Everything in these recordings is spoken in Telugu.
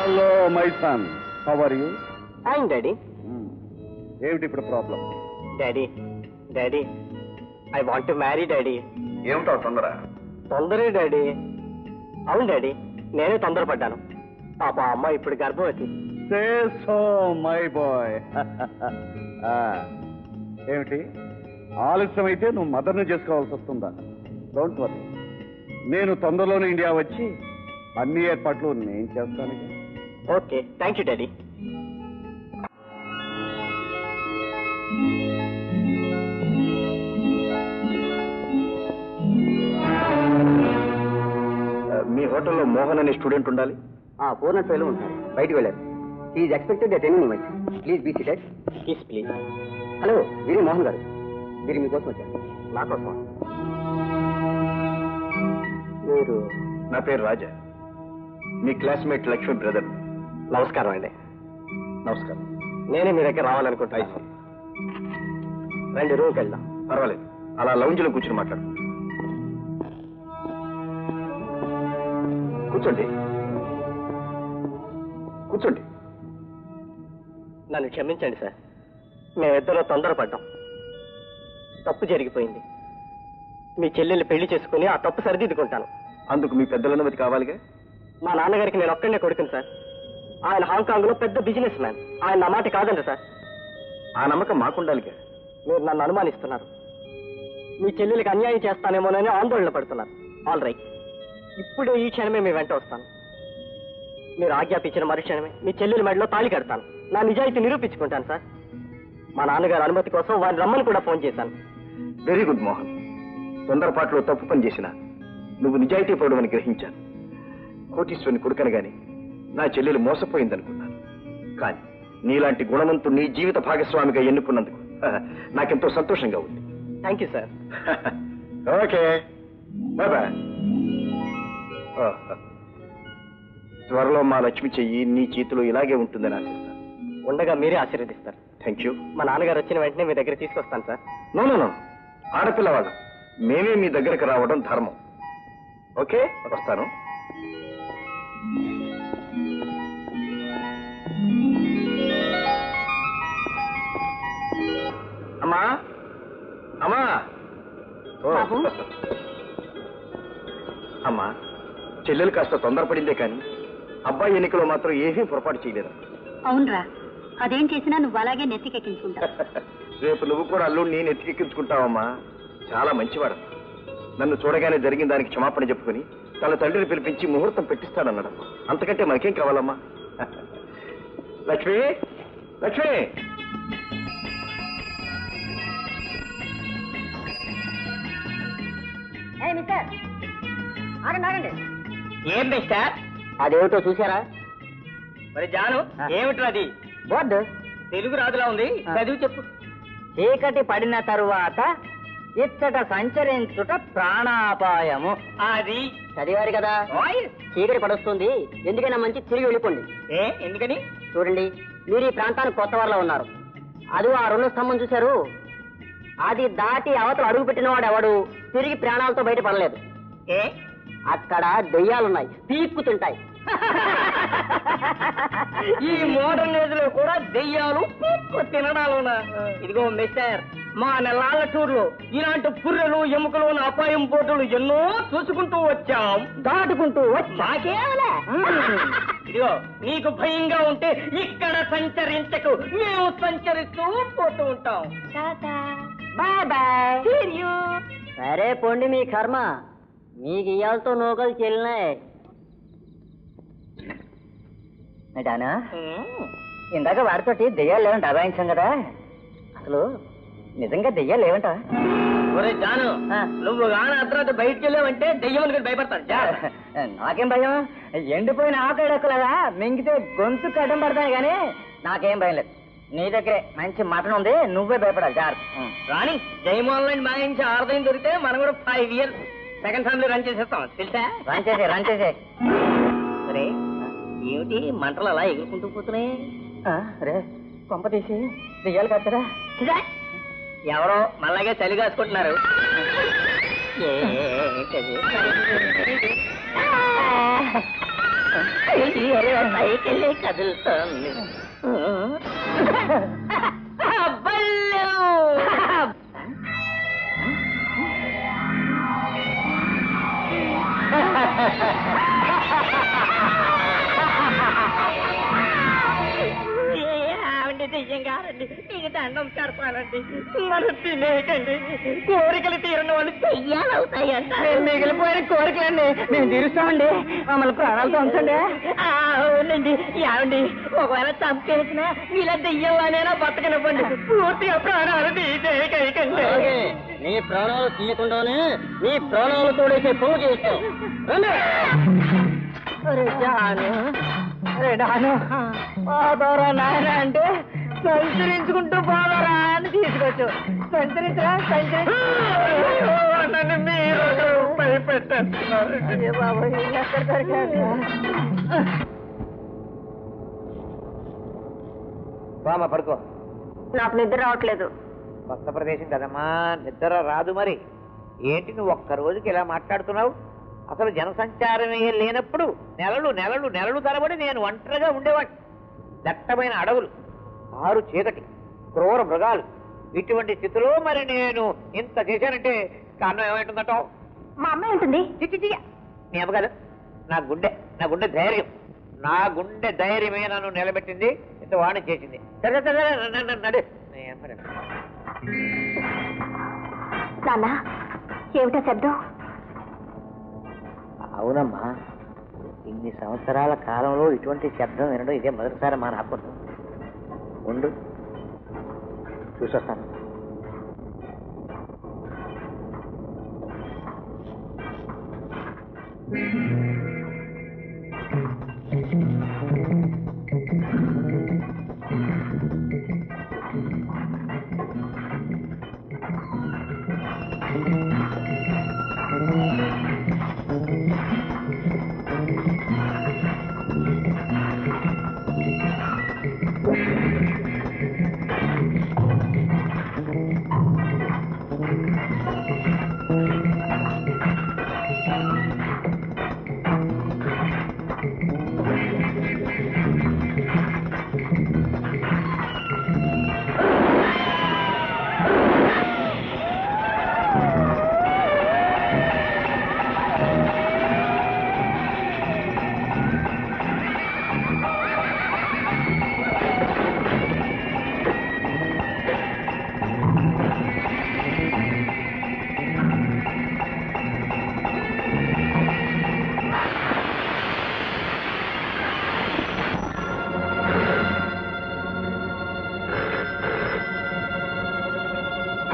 Hello my son, how are you? Fine daddy. ఏమిటి ఇప్పుడు problem? Daddy daddy, I want to marry daddy. ఏమిటో తొందర? తొందరే డాడీ. అవును డాడీ, నేనే తొందరపడ్డాను. పాప అమ్మ ఇప్పుడు గర్భవతి. Say so my boy. ఏమిటి ఆలస్యం అయితే నువ్వు మదర్ని చేసుకోవాల్సి వస్తుందా? డోంట్ వరీ, నేను తొందరలోనే ఇండియా వచ్చి అన్ని ఏర్పాట్లు నేను చేస్తాను. Okay, thank you daddy. మీ హోటల్లో మోహన్ అనే స్టూడెంట్ ఉండాలి. పూర్ణ ఫెయిల్ ఉంటారు, బయటకు వెళ్ళారు. Is expected at any moment. Please be seated. Please. Hello, వీరి మోహన్ గారు, వీరి మీకోసం వచ్చారు. నా కోసం? మీరు? నా పేరు రాజా, మీ క్లాస్మేట్ లక్ష్మి బ్రదర్. నమస్కారం అండి. నమస్కారం. నేనే మీ దగ్గర రావాలనుకుంటా. రండి, రూమ్కి వెళ్దాం. పర్వాలేదు, అలా లౌంజ్లో కూర్చుని మాట్లాడు. కూర్చోండి కూర్చోండి. నన్ను క్షమించండి సార్, మేమిద్దరూ తొందరపడ్డాం. తప్పు జరిగిపోయింది. మీ చెల్లెల్ని పెళ్లి చేసుకుని ఆ తప్పు సరిదిద్దుకుంటాను. అందుకు మీ పెద్దల అనుమతి కావాలిగా? మా నాన్నగారికి నేను ఒక్కడే కొడుకును సార్. ఆయన హాంకాంగ్ లో పెద్ద బిజినెస్ మ్యాన్. ఆయన నా మాట కాదండి సార్. ఆ నమ్మకం మాకుండాలిగా. మీరు నన్ను అనుమానిస్తున్నారు. మీ చెల్లెలికి అన్యాయం చేస్తానేమోనని ఆందోళన పడుతున్నారు. ఆల్ రైట్, ఇప్పుడే ఈ క్షణమే మీ వెంట వస్తాను. మీరు ఆజ్ఞాపించిన మరుక్షణమే మీ చెల్లెలి మెడలో తాళి కడతాను. నా నిజాయితీ నిరూపించుకుంటాను సార్. మా నాన్నగారి అనుమతి కోసం వారిని రమ్మని కూడా ఫోన్ చేశాను. Very good Mohan. తొందరపాటులో తప్పు పని చేసినా నువ్వు నిజాయితీ పడవని గ్రహించాను. కోటీశ్వరుని కొడుకనగానే నా చెల్లెలు మోసపోయిందనుకున్నాను. కానీ నీలాంటి గుణవంతుడు నీ జీవిత భాగస్వామిగా ఎన్నుకున్నందుకు నాకెంతో సంతోషంగా ఉంది. Thank you sir. Okay, bye bye. త్వరలో మా లక్ష్మి చెయ్యి నీ చేతిలో ఇలాగే ఉంటుందని ఆశిస్తాను. ఉండగా మీరే ఆశీర్వదిస్తారు. Thank you. మా నాన్నగారు వచ్చిన వెంటనే మీ దగ్గర తీసుకొస్తాను సార్. నో, ఆడపిల్లవాళ్ళం మేమే మీ దగ్గరకు రావడం ధర్మం. ఓకే, వస్తాను. అమ్మా అమ్మా అమ్మా, చెల్లెలు కాస్త తొందరపడిందే కానీ అబ్బాయి ఎన్నికలో మాత్రం ఏమీ పొరపాటు చేయలేదు. అవునరా, అదేం చేసినా నువ్వు అలాగే నెత్తికెక్కించుకుంటావు. రేపు నువ్వు కూడా అల్లుడిని నెత్తికెక్కించుకుంటావమ్మా. చాలా మంచివాడు. నన్ను చూడగానే జరిగిన దానికి క్షమాపణ చెప్పుకుని తన తండ్రిని పిలిపించి ముహూర్తం పెట్టిస్తానన్నాడు. అంతకంటే మనకేం కావాలమ్మా? లక్ష్మి, లక్ష్మి. ఆగండి. ఏం మిస్టర్, అదేమిటో చూసారా? మరి జాను, ఏమిట్రా అది? బోర్డు తెలుగు రాదులా ఉంది, చదివి చెప్పు. చీకటి పడిన తరువాత ఇచ్చట సంచరించుట ప్రాణాపాయము. అది చదివారు కదా. చీకటి పడొస్తుంది, ఎందుకైనా మంచి తిరిగి వెళ్ళిపోండి. ఎందుకని? చూడండి, మీరు ఈ ప్రాంతానికి కొత్త వారిలో ఉన్నారు. అది ఆ రెండు స్తంభం చూశారు, అది దాటి అవతల అడుగు పెట్టిన వాడు ఎవడు తిరిగి ప్రాణాలతో బయట పడలేదు. అక్కడ దెయ్యాలున్నాయి, పీక్కుతుంటాయి. ఈ మోడర్న్ ఏజ్ లో కూడా దెయ్యాలు పీక్కు తినడాలున్నా. ఇదిగో మిస్టర్, మా నెలాళ్ళ టూర్లో ఇలాంటి పుర్రెలు ఎముకలు అపాయం పోటులు ఎన్నో చూసుకుంటూ వచ్చాం, దాటుకుంటూ వచ్చాకేవలే. ఇదిగో, నీకు భయంగా ఉంటే ఇక్కడ సంచరించకు, మేము సంచరిస్తూ పోతూ ఉంటాం. Bye bye. సరే పొండి, మీ కర్మ. మీకు ఇయాలతో నూకలు చెల్లినాయి. డానా, ఇందాక వాడితోటి దెయ్యాలు లేవంట అభాయించాం కదా, అసలు నిజంగా దెయ్యాలు లేవంట? ఒరే జాను, నువ్వు గాన అర్ధరాత్రి బయటకు వెళ్ళావంటే దెయ్యం భయపడతాను. నాకేం భయం? ఎండిపోయిన ఆకడక్కలగా మింగితే గొంతు కట్టం పడతాయి, కానీ నాకేం భయం లేదు. నీ దగ్గరే మంచి మటన్ ఉంది, నువ్వే భయపడాలి. జార్ రాణి, జైమోహన్ లాంటి మాయించి ఆరుదయం దొరికితే మనం కూడా 5 years సెకండ్ ఫ్యామిలీ రన్ చేసేస్తాం, తెలుసా? రన్ చేసే. సరే, ఏమిటి మంటలు అలా ఎగురుకుంటూ పోతున్నాయి? రే, కొంప తీసి దెయ్యాలు కట్టరా? ఎవరో మళ్ళాగే చలి కాసుకుంటున్నారు. సైకిల్ కదులుతోంది. దెయ్యంగారండి, మీకు దండం పెడతానండి. మనం తినేయకండి, కోరికలు తీరిన వాళ్ళు దెయ్యాలవుతాయంట. మిగిలిపోయిన కోరికలండి మేము తీరుస్తామండి, మమ్మల్ని ప్రాణాలతో ఉంచండి. అవునండి. ఏమండి, ఒకవేళ చంపేసినా ఇలా దెయ్యం అనేనా బతకనివ్వండి, పూర్తిగా ప్రాణాలు తీసేయకండి. నీ ప్రాణాలు తీయకుండానే నీ ప్రాణాలు తోడేసే పనులు చేస్తాం. పోదరా నాయన అంటే సంచరించుకుంటూ పోదరా అని తీసుకొచ్చు. సంచరించరా సంచరించి మీరు భయపెట్టేస్తున్నారు. బాబు ఎక్కడ దొరికారు? బామ్మ పడుకో. నాకు నిద్ర రావట్లేదు. కొత్త ప్రదేశం కదమ్మా, నిద్ర రాదు. మరి ఏంటి నువ్వు ఒక్క రోజుకి ఇలా మాట్లాడుతున్నావు? అసలు జనసంచారమే లేనప్పుడు నెలలు నెలలు నెలలు తరబడి నేను ఒంటరిగా ఉండేవాడిని. దట్టమైన అడవులు, ఆరు చీకటి, క్రూర మృగాలు, ఇటువంటి స్థితిలో మరి నేను ఇంత చేశానంటే కారణం ఏమైంటుందటో? మా అమ్మ ఉంటుంది. నీ అమ్మ కాదు, నా గుండె ధైర్యం. నా గుండె ధైర్యమే నన్ను నిలబెట్టింది, ఇంత వాణి చేసింది. సరే సరే నడు. నాన్న, ఏమిటో శబ్దం? అవునమ్మా, ఇన్ని సంవత్సరాల కాలంలో ఇటువంటి శబ్దం వినడం ఇదే మొదటిసారి మా నాకు. ఉండు, చూసొస్తాను.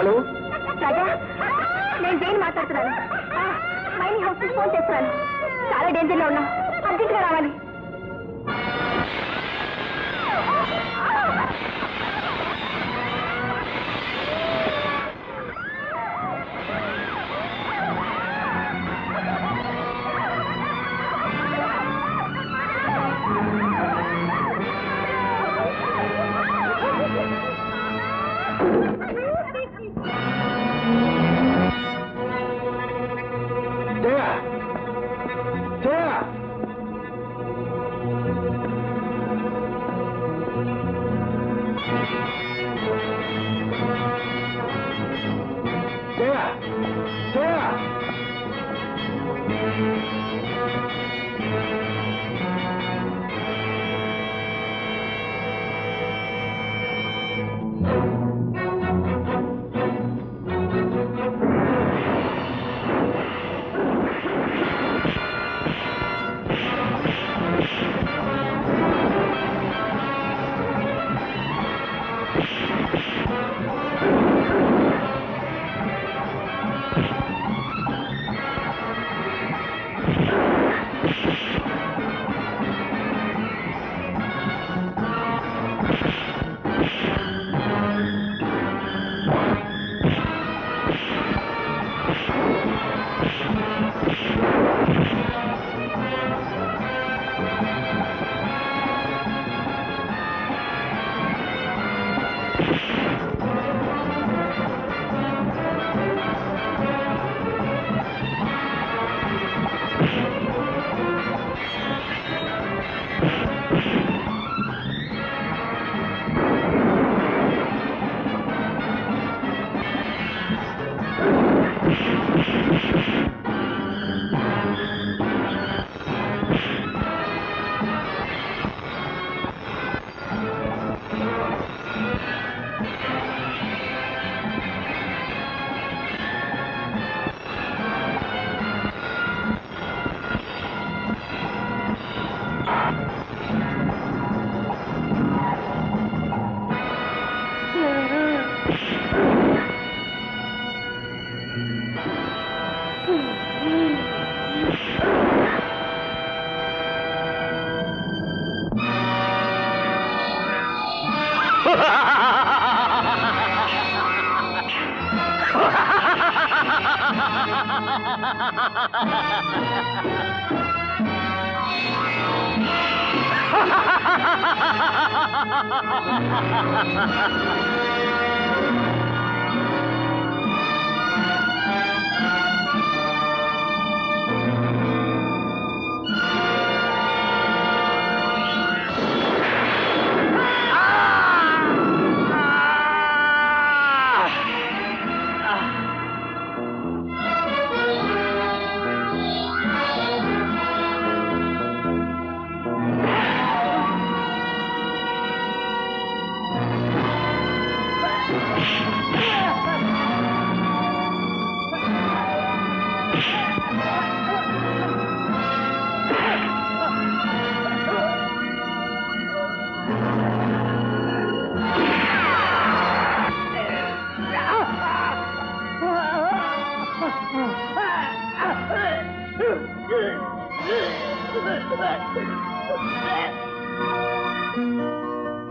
హలో రాజా, నేను జైన్ మాట్లాడుతున్నాను. మైనింగ్ హౌస్ ఫోన్ చేస్తున్నాను. చాలా డేంజర్ లో ఉన్నా, అర్జెంట్ గా రావాలి.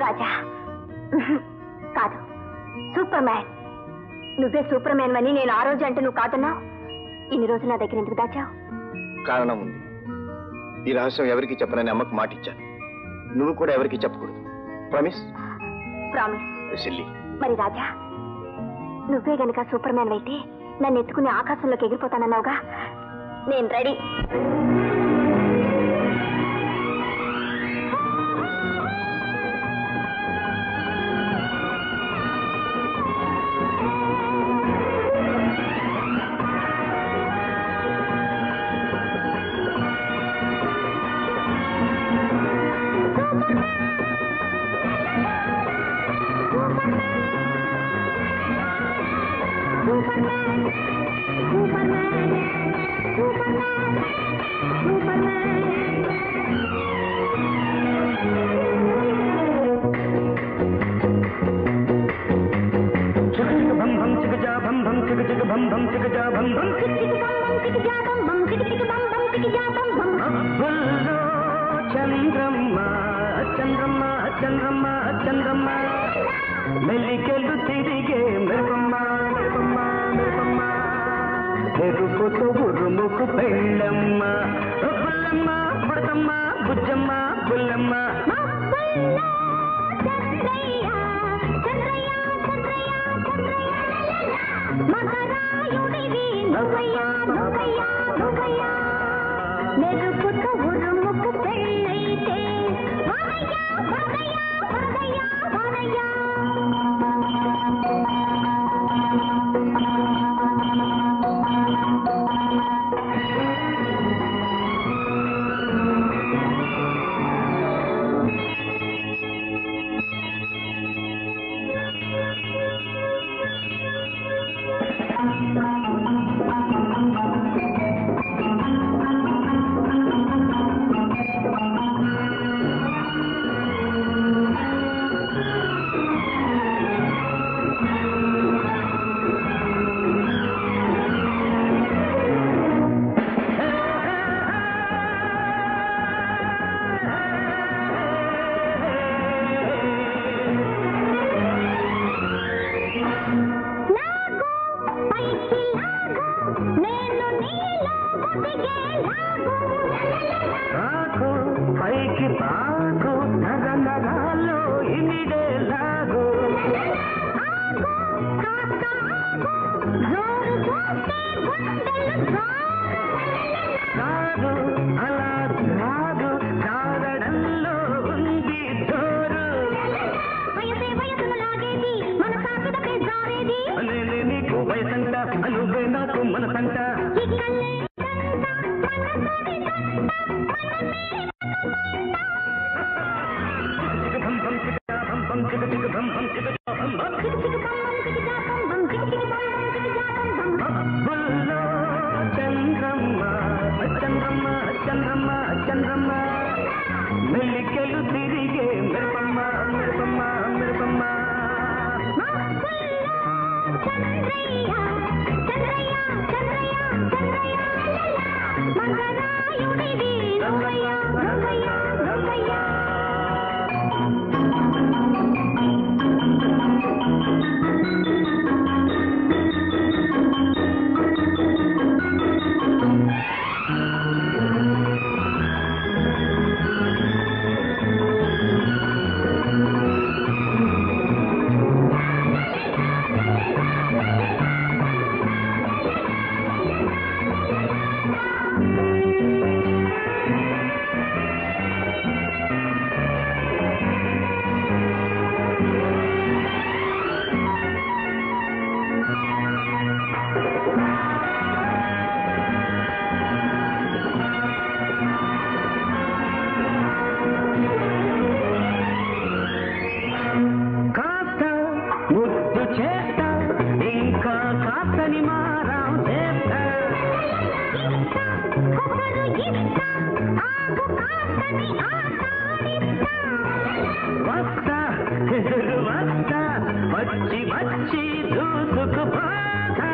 రాజా కాదు, సూపర్ మ్యాన్. నువ్వే సూపర్ మ్యాన్ అని నేను ఆ రోజు అంటే నువ్వు కాదన్నావు. ఇన్ని రోజులు నా దగ్గర ఎందుకు దాచావు? కారణం ఉంది. ఈ రహస్యం ఎవరికి చెప్పనని అమ్మకు మాట ఇచ్చాను. నువ్వు కూడా ఎవరికి చెప్పకూడదు. ప్రామిస్? ప్రామిస్. సిల్లీ. మరి రాజా, నువ్వే గనక సూపర్ మ్యాన్ అయితే నన్ను ఎత్తుకుని ఆకాశంలోకి ఎగిరిపోతానన్నావుగా. నేను రెడీ. చంద్రమ్మ చంద్రమ్మ చంద్రమ్మ చంద్రమ్మ మెలికెలు తిరిగే మెరుపమ్మ మెరుపమ్మ మెరుపమ్మ మెరుపుతో ఉరుముకు పెళ్ళమ్మ పుల్లమ్మ పుడతమ్మ బుజ్జమ్మ పుల్లమ్మ మెరుపుతో ఉరుముకు పెళ్ళైతే పైకి పాకు నగ నగాలో ఇమిడే లాగు కాదు అలా కాదు కారడంలో ఉంది జోరు నీకు వయసంట నువ్వే నాకు మనసంట చంద్రమ్మ చంద్రమ్మ చంద్రమ్మ చంద్రమ్మ మెల్లికెలు తిరిగే మెరుపమ్మ మెరుపమ్మ మెరుపమ్మ వచ్చి వచ్చి దూసుకుపోతా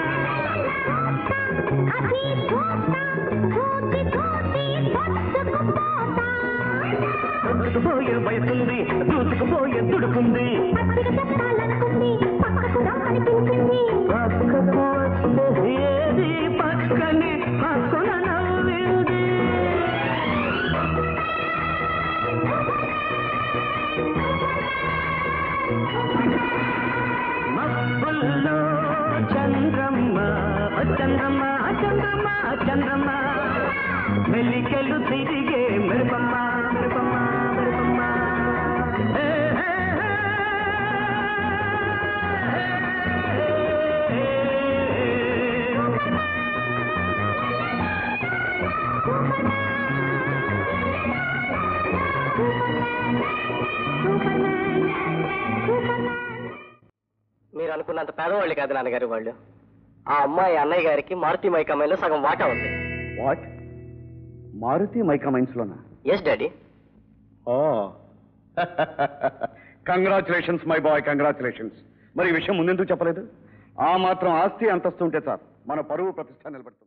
దూసుకుపోయే వయసుంది దూసుకుపోయే తుడుకుంది పక్కకు వస్తే ఏది పక్కని పక్కన నవ్వింది మబ్బుల్లో చంద్రమ్మ చంద్రమ్మ చంద్రమ్మ చంద్రమ్మ మెల్లికెళ్ళు తిరిగే మెరుపమ్మ మెరుపమ్మ మెరుపమ్మ మీరు అనుకున్నంత పేదవాళ్ళు కాదు నాన్నగారు వాళ్ళు. ఆ అమ్మాయి అన్నయ్య గారికి మారుతి మైకామైలో సగం వాటా ఉంది. వాట్? మారుతి మైకా మైన్స్ లోనా? Yes daddy. Oh congratulations my boy, congratulations. మరి ఈ విషయం ముందెందుకు చెప్పలేదు? ఆ మాత్రం ఆస్తి అంతస్తు ఉంటే సార్ మన పరువు ప్రతిష్ట నిలబడుతుంది.